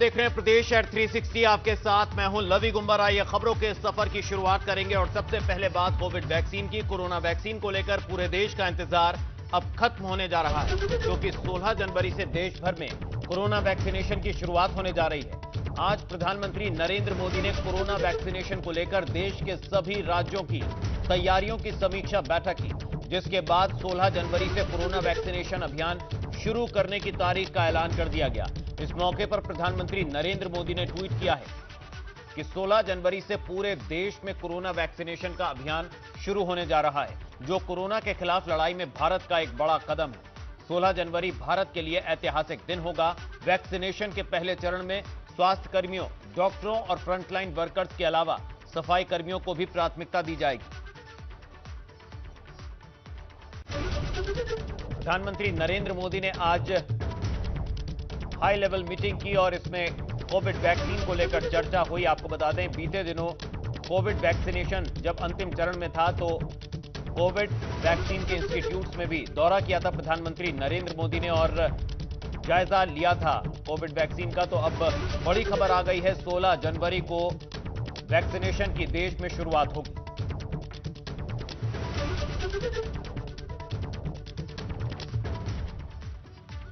देख रहे हैं प्रदेश एट 360। आपके साथ मैं हूं लवी गुंबर। आइए खबरों के सफर की शुरुआत करेंगे और सबसे पहले बात कोविड वैक्सीन की। कोरोना वैक्सीन को लेकर पूरे देश का इंतजार अब खत्म होने जा रहा है, क्योंकि 16 जनवरी से देश भर में कोरोना वैक्सीनेशन की शुरुआत होने जा रही है। आज प्रधानमंत्री नरेंद्र मोदी ने कोरोना वैक्सीनेशन को लेकर देश के सभी राज्यों की तैयारियों की समीक्षा बैठक की, जिसके बाद 16 जनवरी से कोरोना वैक्सीनेशन अभियान शुरू करने की तारीख का ऐलान कर दिया गया। इस मौके पर प्रधानमंत्री नरेंद्र मोदी ने ट्वीट किया है कि 16 जनवरी से पूरे देश में कोरोना वैक्सीनेशन का अभियान शुरू होने जा रहा है, जो कोरोना के खिलाफ लड़ाई में भारत का एक बड़ा कदम है। 16 जनवरी भारत के लिए ऐतिहासिक दिन होगा। वैक्सीनेशन के पहले चरण में स्वास्थ्य कर्मियों, डॉक्टरों और फ्रंटलाइन वर्कर्स के अलावा सफाई कर्मियों को भी प्राथमिकता दी जाएगी। प्रधानमंत्री नरेंद्र मोदी ने आज हाई लेवल मीटिंग की और इसमें कोविड वैक्सीन को लेकर चर्चा हुई। आपको बता दें, बीते दिनों कोविड वैक्सीनेशन जब अंतिम चरण में था तो कोविड वैक्सीन के इंस्टीट्यूट्स में भी दौरा किया था प्रधानमंत्री नरेंद्र मोदी ने और जायजा लिया था कोविड वैक्सीन का। तो अब बड़ी खबर आ गई है, 16 जनवरी को वैक्सीनेशन की देश में शुरुआत होगी।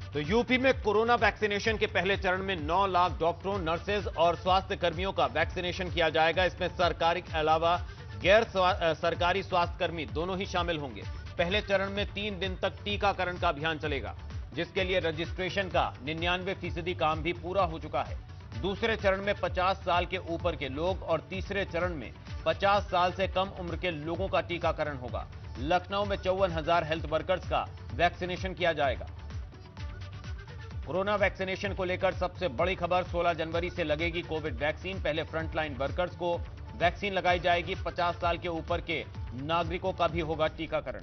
तो यूपी में कोरोना वैक्सीनेशन के पहले चरण में 9 लाख डॉक्टरों, नर्सेज और स्वास्थ्य कर्मियों का वैक्सीनेशन किया जाएगा। इसमें सरकारी के अलावा गैर सरकारी स्वास्थ्य कर्मी दोनों ही शामिल होंगे। पहले चरण में 3 दिन तक टीकाकरण का अभियान चलेगा, जिसके लिए रजिस्ट्रेशन का 99% काम भी पूरा हो चुका है। दूसरे चरण में 50 साल के ऊपर के लोग और तीसरे चरण में 50 साल से कम उम्र के लोगों का टीकाकरण होगा। लखनऊ में 54,000 हेल्थ वर्कर्स का वैक्सीनेशन किया जाएगा। कोरोना वैक्सीनेशन को लेकर सबसे बड़ी खबर, 16 जनवरी से लगेगी कोविड वैक्सीन। पहले फ्रंटलाइन वर्कर्स को वैक्सीन लगाई जाएगी। 50 साल के ऊपर के नागरिकों का भी होगा टीकाकरण।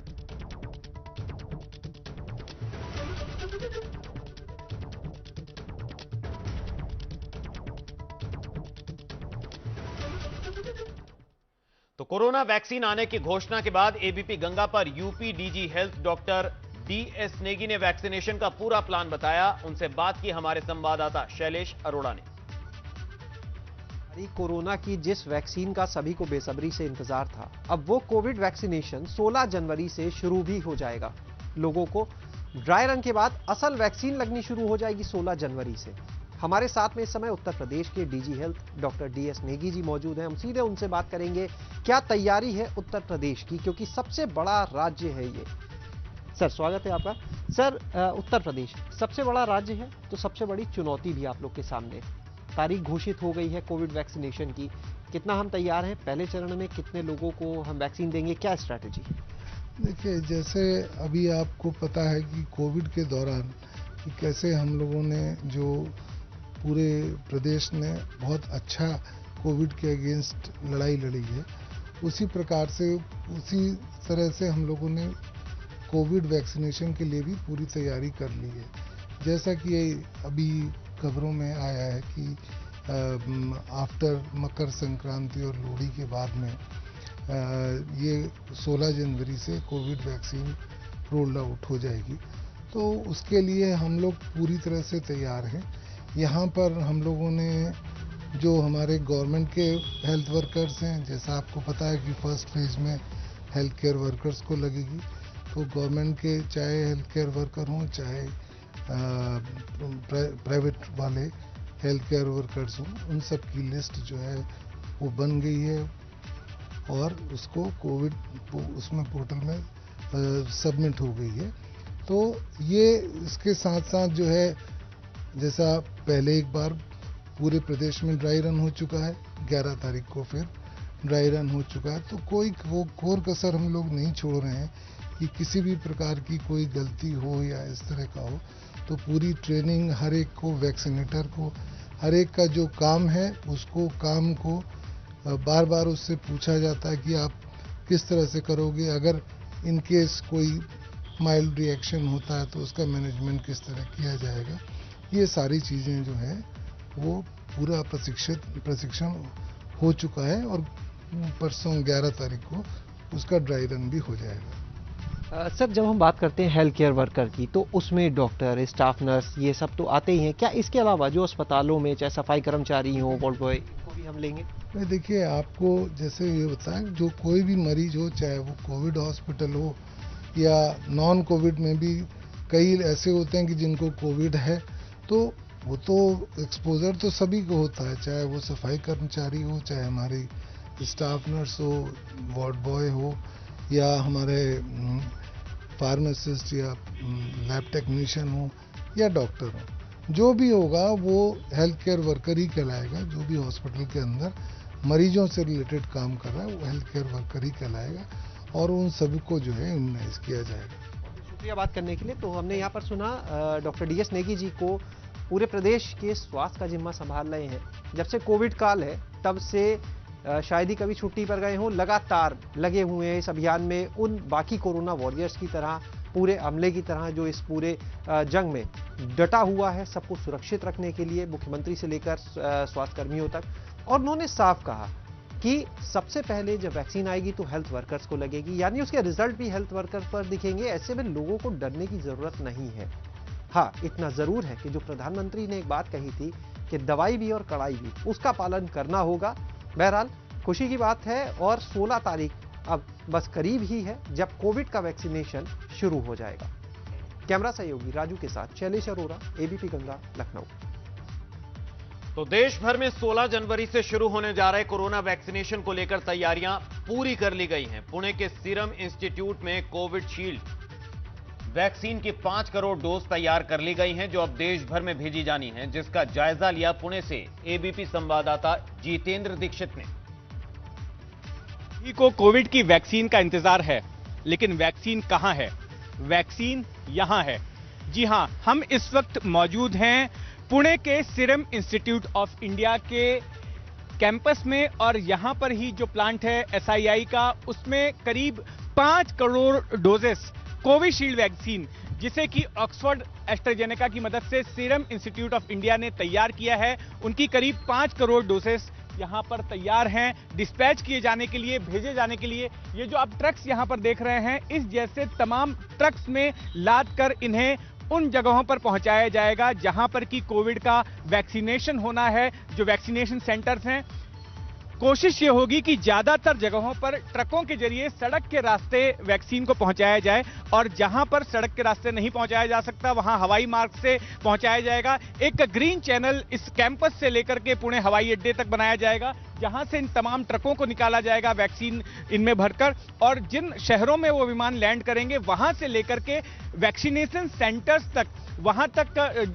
तो कोरोना वैक्सीन आने की घोषणा के बाद एबीपी गंगा पर UP DG health doctor DS Negi ने वैक्सीनेशन का पूरा प्लान बताया। उनसे बात की हमारे संवाददाता शैलेश अरोड़ा ने। कोरोना की जिस वैक्सीन का सभी को बेसब्री से इंतजार था, अब वो कोविड वैक्सीनेशन 16 जनवरी से शुरू भी हो जाएगा। लोगों को ड्राई रन के बाद असल वैक्सीन लगनी शुरू हो जाएगी 16 जनवरी से। हमारे साथ में इस समय उत्तर प्रदेश के DG health doctor DS Negi ji मौजूद हैं। हम सीधे उनसे बात करेंगे, क्या तैयारी है उत्तर प्रदेश की, क्योंकि सबसे बड़ा राज्य है ये। सर, स्वागत है आपका। सर, उत्तर प्रदेश सबसे बड़ा राज्य है, तो सबसे बड़ी चुनौती भी आप लोग के सामने। तारीख घोषित हो गई है कोविड वैक्सीनेशन की, कितना हम तैयार हैं? पहले चरण में कितने लोगों को हम वैक्सीन देंगे, क्या स्ट्रैटेजी? देखिए, जैसे अभी आपको पता है कि कोविड के दौरान कि कैसे हम लोगों ने जो पूरे प्रदेश ने बहुत अच्छा कोविड के अगेंस्ट लड़ाई लड़ी है, उसी प्रकार से उसी तरह से हम लोगों ने कोविड वैक्सीनेशन के लिए भी पूरी तैयारी कर ली है। जैसा कि अभी खबरों में आया है कि आफ्टर मकर संक्रांति और लोहड़ी के बाद में ये 16 जनवरी से कोविड वैक्सीन रोल आउट हो जाएगी। तो उसके लिए हम लोग पूरी तरह से तैयार हैं। यहाँ पर हम लोगों ने जो हमारे गवर्नमेंट के हेल्थ वर्कर्स हैं, जैसा आपको पता है कि फर्स्ट फेज में हेल्थ केयर वर्कर्स को लगेगी, तो गवर्नमेंट के चाहे हेल्थ केयर वर्कर हों, चाहे प्राइवेट वाले हेल्थ केयर वर्कर्स हों, उन सब की लिस्ट जो है वो बन गई है और उसको कोविड उसमें पोर्टल में सबमिट हो गई है। तो ये इसके साथ साथ जो है, जैसा पहले एक बार पूरे प्रदेश में ड्राई रन हो चुका है, 11 तारीख को फिर ड्राई रन हो चुका है, तो कोई वो कोर कसर हम लोग नहीं छोड़ रहे हैं कि किसी भी प्रकार की कोई गलती हो या इस तरह का हो। तो पूरी ट्रेनिंग हर एक को, वैक्सीनेटर को, हर एक का जो काम है उसको काम को बार बार उससे पूछा जाता है कि आप किस तरह से करोगे, अगर इन केस कोई माइल्ड रिएक्शन होता है तो उसका मैनेजमेंट किस तरह किया जाएगा। ये सारी चीज़ें जो हैं वो पूरा प्रशिक्षण हो चुका है और परसों 11 तारीख को उसका ड्राई रन भी हो जाएगा। सर, जब हम बात करते हैं हेल्थ केयर वर्कर की, तो उसमें डॉक्टर, स्टाफ नर्स, ये सब तो आते ही हैं। क्या इसके अलावा जो अस्पतालों में चाहे सफाई कर्मचारी हो, वार्ड बॉय, इनको भी हम लेंगे? नहीं, देखिए, आपको जैसे ये बताएं, जो कोई भी मरीज हो, चाहे वो कोविड हॉस्पिटल हो या नॉन कोविड में भी कई ऐसे होते हैं कि जिनको कोविड है, तो वो तो एक्सपोजर तो सभी को होता है, चाहे वो सफाई कर्मचारी हो, चाहे हमारी स्टाफ नर्स हो, वार्ड बॉय हो, या हमारे फार्मासिस्ट या लैब टेक्नीशियन हो या डॉक्टर हो। जो भी होगा वो हेल्थ केयर वर्कर ही कहलाएगा। जो भी हॉस्पिटल के अंदर मरीजों से रिलेटेड काम कर रहा है वो हेल्थ केयर वर्कर ही कहलाएगा, और उन सभी को जो है इम्यूनाइज किया जाएगा। शुक्रिया बात करने के लिए। तो हमने यहाँ पर सुना डॉक्टर DS नेगी जी को पूरे प्रदेश के स्वास्थ्य का जिम्मा संभाल रहे हैं। जब से कोविड काल है तब से शायद ही कभी छुट्टी पर गए हों, लगातार लगे हुए हैं इस अभियान में, उन बाकी कोरोना वॉरियर्स की तरह, पूरे अमले की तरह जो इस पूरे जंग में डटा हुआ है सबको सुरक्षित रखने के लिए, मुख्यमंत्री से लेकर स्वास्थ्य कर्मियों तक। और उन्होंने साफ कहा कि सबसे पहले जब वैक्सीन आएगी तो हेल्थ वर्कर्स को लगेगी, यानी उसके रिजल्ट भी हेल्थ वर्कर्स पर दिखेंगे। ऐसे में लोगों को डरने की जरूरत नहीं है। हाँ, इतना जरूर है कि जो प्रधानमंत्री ने एक बात कही थी कि दवाई भी और कड़ाई भी, उसका पालन करना होगा। बहरहाल खुशी की बात है, और 16 तारीख अब बस करीब ही है जब कोविड का वैक्सीनेशन शुरू हो जाएगा। कैमरा सहयोगी राजू के साथ शैलेश अरोरा, ABP गंगा, लखनऊ। तो देश भर में 16 जनवरी से शुरू होने जा रहे कोरोना वैक्सीनेशन को लेकर तैयारियां पूरी कर ली गई हैं। पुणे के सीरम इंस्टीट्यूट में कोविशील्ड वैक्सीन की 5 करोड़ डोज तैयार कर ली गई हैं, जो अब देश भर में भेजी जानी है, जिसका जायजा लिया पुणे से ABP संवाददाता जितेंद्र दीक्षित ने। को कोविड की वैक्सीन का इंतजार है, लेकिन वैक्सीन कहां है? वैक्सीन यहां है। जी हां, हम इस वक्त मौजूद हैं पुणे के सीरम इंस्टीट्यूट ऑफ इंडिया के कैंपस में, और यहां पर ही जो प्लांट है SII का, उसमें करीब 5 करोड़ डोजेस कोविशील्ड वैक्सीन, जिसे कि ऑक्सफोर्ड एस्ट्राजेनेका की मदद से सीरम इंस्टीट्यूट ऑफ इंडिया ने तैयार किया है, उनकी करीब 5 करोड़ डोजेस यहां पर तैयार हैं डिस्पैच किए जाने के लिए, भेजे जाने के लिए। ये जो आप ट्रक्स यहां पर देख रहे हैं, इस जैसे तमाम ट्रक्स में लाद कर इन्हें उन जगहों पर पहुंचाया जाएगा जहां पर कि कोविड का वैक्सीनेशन होना है। जो वैक्सीनेशन सेंटर्स हैं, कोशिश ये होगी कि ज्यादातर जगहों पर ट्रकों के जरिए सड़क के रास्ते वैक्सीन को पहुंचाया जाए, और जहां पर सड़क के रास्ते नहीं पहुंचाया जा सकता वहां हवाई मार्ग से पहुंचाया जाएगा। एक ग्रीन चैनल इस कैंपस से लेकर के पुणे हवाई अड्डे तक बनाया जाएगा, जहां से इन तमाम ट्रकों को निकाला जाएगा वैक्सीन इनमें भरकर, और जिन शहरों में वो विमान लैंड करेंगे वहां से लेकर के वैक्सीनेशन सेंटर्स तक, वहां तक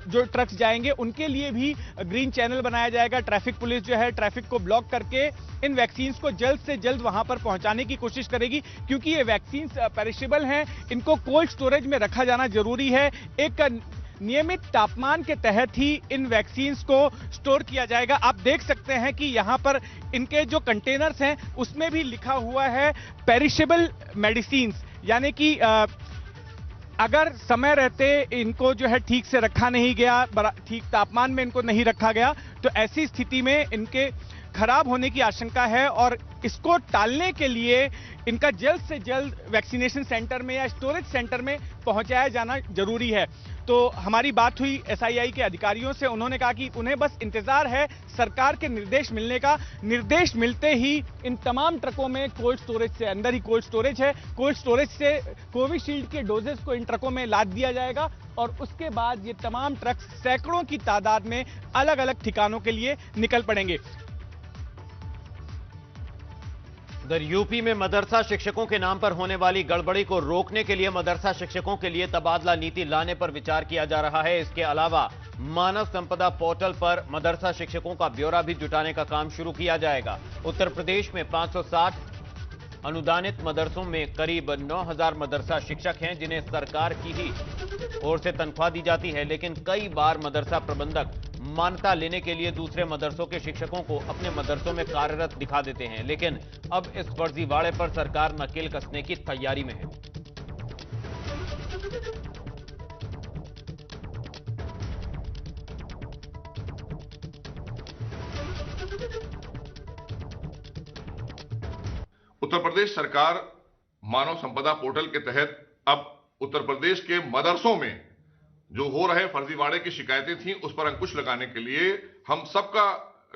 जो ट्रक्स जाएंगे उनके लिए भी ग्रीन चैनल बनाया जाएगा। ट्रैफिक पुलिस जो है ट्रैफिक को ब्लॉक करके इन वैक्सीन्स को जल्द से जल्द वहां पर पहुंचाने की कोशिश करेगी, क्योंकि ये वैक्सीन्स पेरिशेबल हैं, इनको कोल्ड स्टोरेज में रखा जाना जरूरी है। एक नियमित तापमान के तहत ही इन वैक्सीन्स को स्टोर किया जाएगा। आप देख सकते हैं कि यहां पर इनके जो कंटेनर्स हैं उसमें भी लिखा हुआ है पेरिशेबल मेडिसिन्स, यानी कि अगर समय रहते इनको जो है ठीक से रखा नहीं गया, ठीक तापमान में इनको नहीं रखा गया, तो ऐसी स्थिति में इनके खराब होने की आशंका है, और इसको टालने के लिए इनका जल्द से जल्द वैक्सीनेशन सेंटर में या स्टोरेज सेंटर में पहुंचाया जाना जरूरी है। तो हमारी बात हुई SII के अधिकारियों से, उन्होंने कहा कि उन्हें बस इंतजार है सरकार के निर्देश मिलने का। निर्देश मिलते ही इन तमाम ट्रकों में कोल्ड स्टोरेज से, अंदर ही कोल्ड स्टोरेज है, कोल्ड स्टोरेज से कोविशील्ड के डोजेस को इन ट्रकों में लाद दिया जाएगा, और उसके बाद ये तमाम ट्रक सैकड़ों की तादाद में अलग अलग ठिकानों के लिए निकल पड़ेंगे। उधर यूपी में मदरसा शिक्षकों के नाम पर होने वाली गड़बड़ी को रोकने के लिए मदरसा शिक्षकों के लिए तबादला नीति लाने पर विचार किया जा रहा है। इसके अलावा मानव संपदा पोर्टल पर मदरसा शिक्षकों का ब्यौरा भी जुटाने का काम शुरू किया जाएगा। उत्तर प्रदेश में 560 अनुदानित मदरसों में करीब 9000 मदरसा शिक्षक हैं, जिन्हें सरकार की ही ओर से तनख्वाह दी जाती है, लेकिन कई बार मदरसा प्रबंधक मान्यता लेने के लिए दूसरे मदरसों के शिक्षकों को अपने मदरसों में कार्यरत दिखा देते हैं। लेकिन अब इस फर्जीवाड़े पर सरकार नकेल कसने की तैयारी में है। उत्तर प्रदेश सरकार मानव संपदा पोर्टल के तहत अब उत्तर प्रदेश के मदरसों में जो हो रहे फर्जीवाड़े की शिकायतें थी उस पर अंकुश लगाने के लिए हम सबका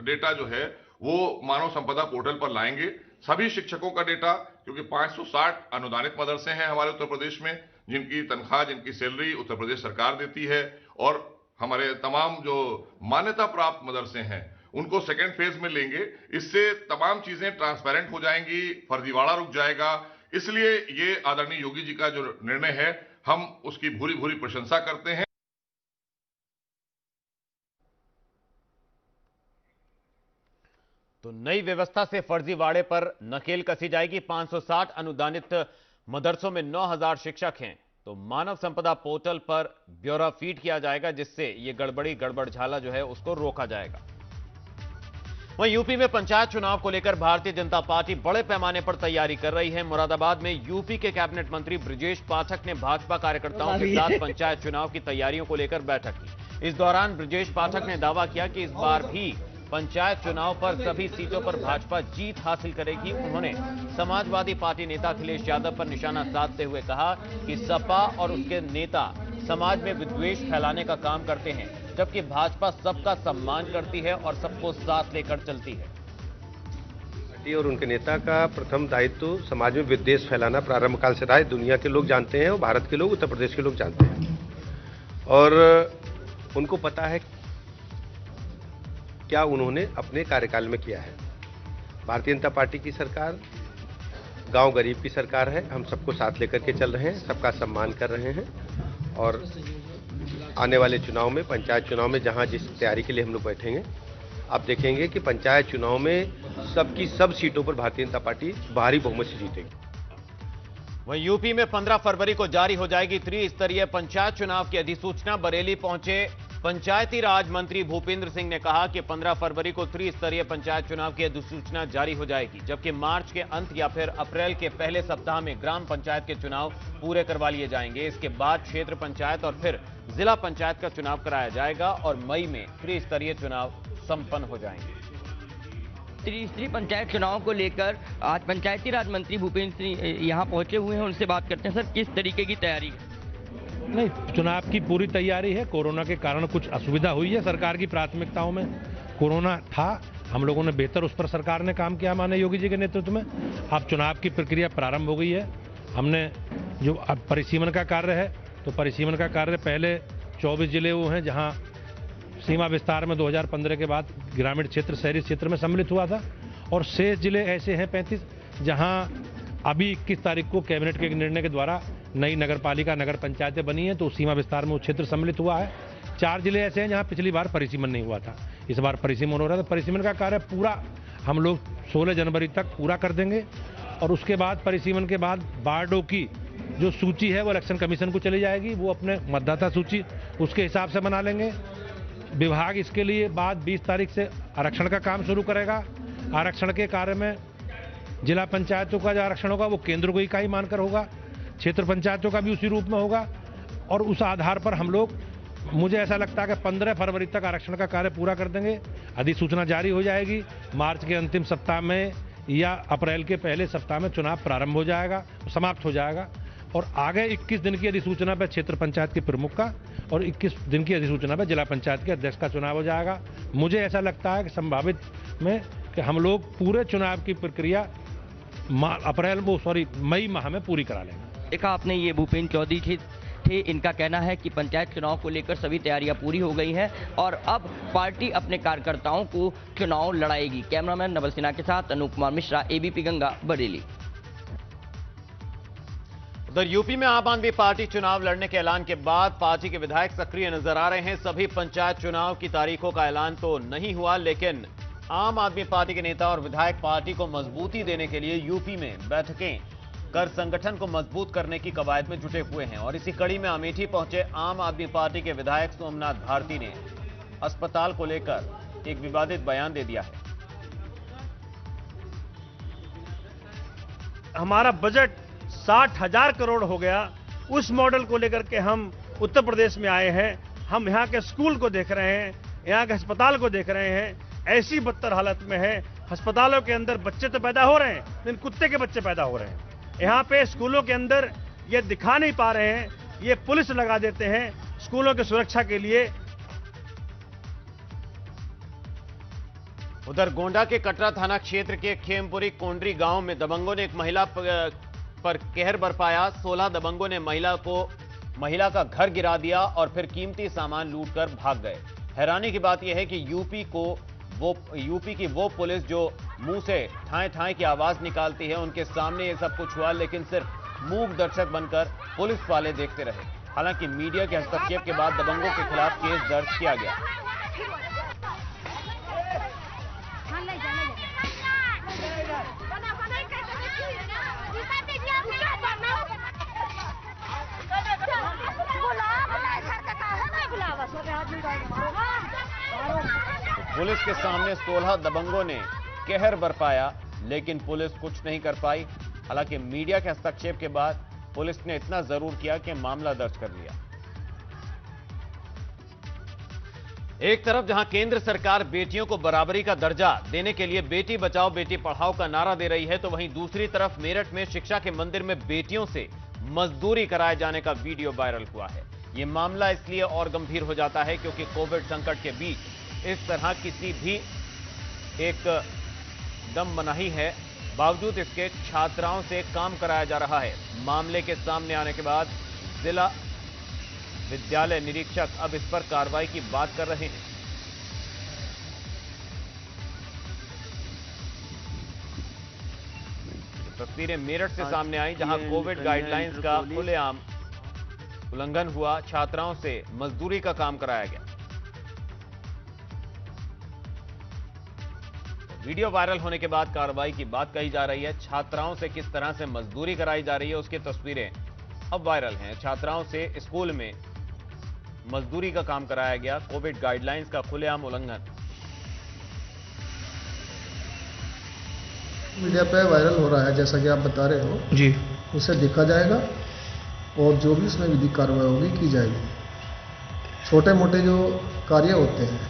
डेटा जो है वो मानव संपदा पोर्टल पर लाएंगे। सभी शिक्षकों का डेटा, क्योंकि 560 अनुदानित मदरसे हैं हमारे उत्तर प्रदेश में, जिनकी तनख्वाह, जिनकी सैलरी उत्तर प्रदेश सरकार देती है, और हमारे तमाम जो मान्यता प्राप्त मदरसे हैं उनको सेकेंड फेज में लेंगे। इससे तमाम चीजें ट्रांसपेरेंट हो जाएंगी, फर्जीवाड़ा रुक जाएगा। इसलिए ये आदरणीय योगी जी का जो निर्णय है, हम उसकी भूरी भूरी प्रशंसा करते हैं। तो नई व्यवस्था से फर्जीवाड़े पर नकेल कसी जाएगी। 560 अनुदानित मदरसों में 9000 शिक्षक हैं, तो मानव संपदा पोर्टल पर ब्यौरा फीड किया जाएगा, जिससे ये गड़बड़झाला जो है उसको रोका जाएगा। वहीं यूपी में पंचायत चुनाव को लेकर भारतीय जनता पार्टी बड़े पैमाने पर तैयारी कर रही है। मुरादाबाद में यूपी के कैबिनेट मंत्री ब्रजेश पाठक ने भाजपा कार्यकर्ताओं के साथ पंचायत चुनाव की तैयारियों को लेकर बैठक की। इस दौरान ब्रजेश पाठक ने दावा किया कि इस बार भी पंचायत चुनाव पर सभी सीटों पर भाजपा जीत हासिल करेगी। उन्होंने समाजवादी पार्टी नेता अखिलेश यादव पर निशाना साधते हुए कहा कि सपा और उसके नेता समाज में विद्वेष फैलाने का काम करते हैं, जबकि भाजपा सबका सम्मान करती है और सबको साथ लेकर चलती है। पार्टी और उनके नेता का प्रथम दायित्व समाज में विद्वेष फैलाना प्रारंभ काल से रहा है। दुनिया के लोग जानते हैं और भारत के लोग, उत्तर प्रदेश के लोग जानते हैं, और उनको पता है क्या उन्होंने अपने कार्यकाल में किया है। भारतीय जनता पार्टी की सरकार गांव गरीब की सरकार है। हम सबको साथ लेकर के चल रहे हैं, सबका सम्मान कर रहे हैं, और आने वाले चुनाव में, पंचायत चुनाव में जहां जिस तैयारी के लिए हम लोग बैठेंगे, आप देखेंगे कि पंचायत चुनाव में सबकी सब सीटों पर भारतीय जनता पार्टी भारी बहुमत से जीतेगी। वहीं यूपी में 15 फरवरी को जारी हो जाएगी त्रिस्तरीय पंचायत चुनाव की अधिसूचना। बरेली पहुंचे पंचायती राज मंत्री भूपेंद्र सिंह ने कहा कि 15 फरवरी को त्रिस्तरीय पंचायत चुनाव की अधिसूचना जारी हो जाएगी, जबकि मार्च के अंत या फिर अप्रैल के पहले सप्ताह में ग्राम पंचायत के चुनाव पूरे करवा लिए जाएंगे। इसके बाद क्षेत्र पंचायत और फिर जिला पंचायत का चुनाव कराया जाएगा और मई में त्रिस्तरीय चुनाव संपन्न हो जाएंगे। त्रिस्तरीय पंचायत चुनाव को लेकर आज पंचायती राज मंत्री भूपेंद्र सिंह यहाँ पहुंचे हुए हैं, उनसे बात करते हैं। सर, किस तरीके की तैयारी है? नहीं, चुनाव की पूरी तैयारी है। कोरोना के कारण कुछ असुविधा हुई है सरकार की प्राथमिकताओं में। कोरोना था, हम लोगों ने बेहतर उस पर सरकार ने काम किया माननीय योगी जी के नेतृत्व में। अब चुनाव की प्रक्रिया प्रारंभ हो गई है। हमने जो अब परिसीमन का कार्य है, तो परिसीमन का कार्य पहले 24 जिले वो हैं जहां सीमा विस्तार में 2015 के बाद ग्रामीण क्षेत्र, शहरी क्षेत्र में सम्मिलित हुआ था, और शेष जिले ऐसे हैं 35 जहां अभी 21 तारीख को कैबिनेट के निर्णय के द्वारा नई नगर पालिका, नगर पंचायतें बनी हैं, तो सीमा विस्तार में वो क्षेत्र सम्मिलित हुआ है। 4 जिले ऐसे हैं जहां पिछली बार परिसीमन नहीं हुआ था, इस बार परिसीमन हो रहा था। परिसीमन का कार्य पूरा हम लोग 16 जनवरी तक पूरा कर देंगे, और उसके बाद परिसीमन के बाद वार्डों की जो सूची है वो इलेक्शन कमीशन को चली जाएगी। वो अपने मतदाता सूची उसके हिसाब से बना लेंगे। विभाग इसके लिए बाद 20 तारीख से आरक्षण का काम शुरू करेगा। आरक्षण के कार्य में जिला पंचायतों का जो आरक्षण होगा वो केंद्र को इकाई मानकर होगा, क्षेत्र पंचायतों का भी उसी रूप में होगा, और उस आधार पर हम लोग, मुझे ऐसा लगता है कि 15 फरवरी तक आरक्षण का कार्य पूरा कर देंगे। अधिसूचना जारी हो जाएगी। मार्च के अंतिम सप्ताह में या अप्रैल के पहले सप्ताह में चुनाव प्रारंभ हो जाएगा, समाप्त हो जाएगा, और आगे 21 दिन की अधिसूचना पर क्षेत्र पंचायत के प्रमुख का और 21 दिन की अधिसूचना पर जिला पंचायत के अध्यक्ष का चुनाव हो जाएगा। मुझे ऐसा लगता है कि संभावित में कि हम लोग पूरे चुनाव की प्रक्रिया मई माह में पूरी करा लेंगे। देखा आपने, ये भूपेंद्र चौधरी थे। इनका कहना है कि पंचायत चुनाव को लेकर सभी तैयारियां पूरी हो गई हैं और अब पार्टी अपने कार्यकर्ताओं को चुनाव लड़ाएगी। कैमरामैन नवल सिन्हा के साथ अनूप कुमार मिश्रा, एबीपी गंगा, बरेली। उधर यूपी में आम आदमी पार्टी चुनाव लड़ने के ऐलान के बाद पार्टी के विधायक सक्रिय नजर आ रहे हैं। सभी पंचायत चुनाव की तारीखों का ऐलान तो नहीं हुआ, लेकिन आम आदमी पार्टी के नेता और विधायक पार्टी को मजबूती देने के लिए यूपी में बैठकें कर संगठन को मजबूत करने की कवायद में जुटे हुए हैं। और इसी कड़ी में अमेठी पहुंचे आम आदमी पार्टी के विधायक सोमनाथ भारती ने अस्पताल को लेकर एक विवादित बयान दे दिया है। हमारा बजट 60,000 करोड़ हो गया, उस मॉडल को लेकर के हम उत्तर प्रदेश में आए हैं। हम यहाँ के स्कूल को देख रहे हैं, यहाँ के अस्पताल को देख रहे हैं, ऐसी बदतर हालत में है। अस्पतालों के अंदर बच्चे तो पैदा हो रहे हैं, लेकिन कुत्ते के बच्चे पैदा हो रहे हैं। यहाँ पे स्कूलों के अंदर ये दिखा नहीं पा रहे हैं, ये पुलिस लगा देते हैं स्कूलों की सुरक्षा के लिए। उधर गोंडा के कटरा थाना क्षेत्र के खेमपुरी कोंडरी गांव में दबंगों ने एक महिला पर कहर बरपाया। 16 दबंगों ने महिला का घर गिरा दिया और फिर कीमती सामान लूटकर भाग गए। हैरानी की बात यह है कि यूपी की वो पुलिस जो मुंह से ठाए ठाए की आवाज निकालती है, उनके सामने ये सब कुछ हुआ, लेकिन सिर्फ मूक दर्शक बनकर पुलिस वाले देखते रहे। हालांकि मीडिया के हस्तक्षेप के बाद दबंगों के खिलाफ केस दर्ज किया गया। पुलिस के सामने 16 दबंगों ने कहर बरपाया, लेकिन पुलिस कुछ नहीं कर पाई। हालांकि मीडिया के हस्तक्षेप के बाद पुलिस ने इतना जरूर किया कि मामला दर्ज कर लिया। एक तरफ जहां केंद्र सरकार बेटियों को बराबरी का दर्जा देने के लिए बेटी बचाओ बेटी पढ़ाओ का नारा दे रही है, तो वहीं दूसरी तरफ मेरठ में शिक्षा के मंदिर में बेटियों से मजदूरी कराए जाने का वीडियो वायरल हुआ है। यह मामला इसलिए और गंभीर हो जाता है क्योंकि कोविड संकट के बीच इस तरह किसी भी एक दम मनाही है, बावजूद इसके छात्राओं से काम कराया जा रहा है। मामले के सामने आने के बाद जिला विद्यालय निरीक्षक अब इस पर कार्रवाई की बात कर रहे हैं। तस्वीरें मेरठ से सामने आई, जहां कोविड गाइडलाइंस का खुलेआम उल्लंघन हुआ, छात्राओं से मजदूरी का काम कराया गया। वीडियो वायरल होने के बाद कार्रवाई की बात कही जा रही है। छात्राओं से किस तरह से मजदूरी कराई जा रही है उसकी तस्वीरें अब वायरल हैं। छात्राओं से स्कूल में मजदूरी का काम कराया गया, कोविड गाइडलाइंस का खुलेआम उल्लंघन। मीडिया पे वायरल हो रहा है, जैसा कि आप बता रहे हो जी, उसे देखा जाएगा और जो भी उसमें विधिक कार्रवाई होगी की जाएगी। छोटे मोटे जो कार्य होते हैं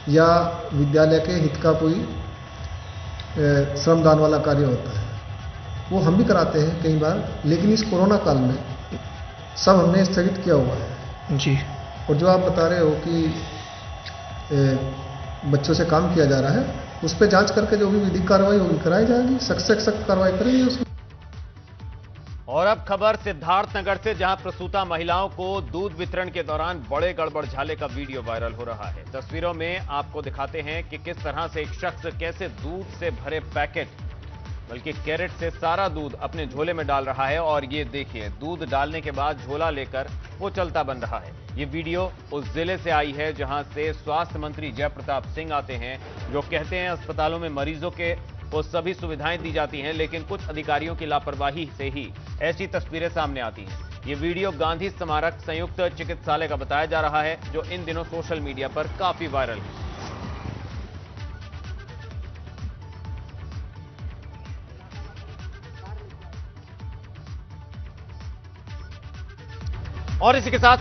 या विद्यालय के हित का कोई श्रमदान वाला कार्य होता है, वो हम भी कराते हैं कई बार, लेकिन इस कोरोना काल में सब हमने स्थगित किया हुआ है जी। और जो आप बता रहे हो कि बच्चों से काम किया जा रहा है, उस पर जांच करके जो भी विधिक कार्रवाई होगी कराई जाएगी, सख्त से सख्त कार्रवाई करेंगे उसमें। और अब खबर सिद्धार्थनगर से, जहां प्रसूता महिलाओं को दूध वितरण के दौरान बड़े गड़बड़झाले का वीडियो वायरल हो रहा है। तस्वीरों में आपको दिखाते हैं कि किस तरह से एक शख्स कैसे दूध से भरे पैकेट, बल्कि कैरेट से सारा दूध अपने झोले में डाल रहा है। और ये देखिए, दूध डालने के बाद झोला लेकर वो चलता बन रहा है। ये वीडियो उस जिले से आई है जहां से स्वास्थ्य मंत्री जय प्रताप सिंह आते हैं, जो कहते हैं अस्पतालों में मरीजों को सभी सुविधाएं दी जाती हैं, लेकिन कुछ अधिकारियों की लापरवाही से ही ऐसी तस्वीरें सामने आती हैं। ये वीडियो गांधी स्मारक संयुक्त चिकित्सालय का बताया जा रहा है, जो इन दिनों सोशल मीडिया पर काफी वायरल है। और इसी के साथ